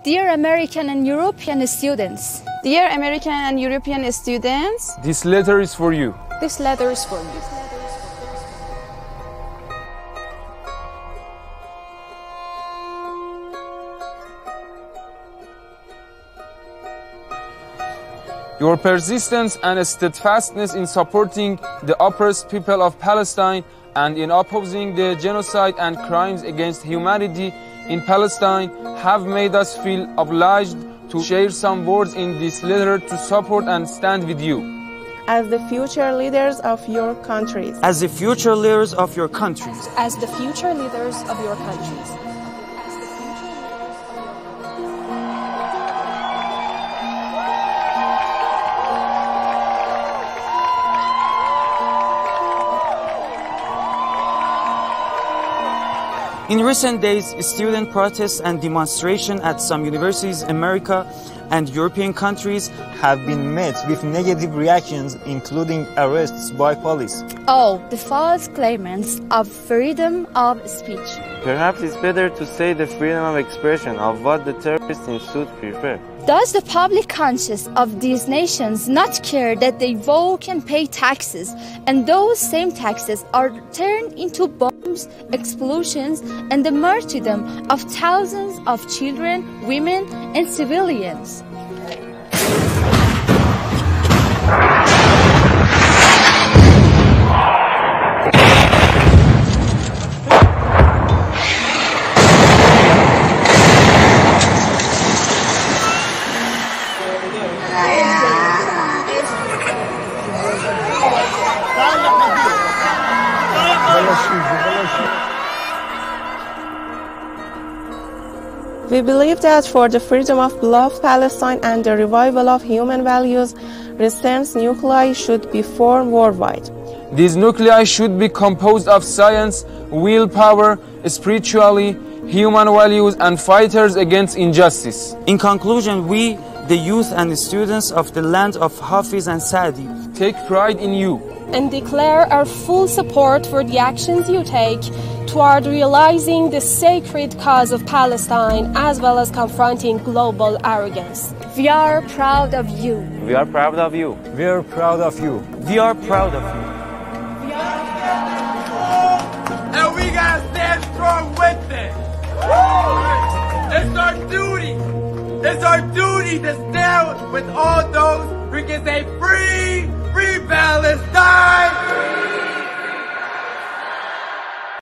Dear American and European students. Dear American and European students. This letter is for you. This letter is for you. Your persistence and steadfastness in supporting the oppressed people of Palestine and in opposing the genocide and crimes against humanity in Palestine have made us feel obliged to share some words in this letter to support and stand with you. As the future leaders of your countries. As the future leaders of your countries. As the future leaders of your countries. In recent days, student protests and demonstrations at some universities in America and European countries have been met with negative reactions, including arrests by police. Oh, the false claimants of freedom of speech. Perhaps it's better to say the freedom of expression of what the terrorists in suit prefer. Does the public conscience of these nations not care that they vote and pay taxes, and those same taxes are turned into bombs, explosions, and the martyrdom of thousands of children, women, and civilians? We believe that for the freedom of beloved Palestine and the revival of human values, resistance nuclei should be formed worldwide. These nuclei should be composed of science, willpower, spirituality, human values, and fighters against injustice. In conclusion, we, the youth and the students of the land of Hafiz and Saadi, take pride in you and declare our full support for the actions you take toward realizing the sacred cause of Palestine as well as confronting global arrogance. We are proud of you. We are proud of you. We are proud of you. We are proud of you. And we gotta stand strong with it. It's our duty. It's our duty to stand with all those who can say free, free Palestine.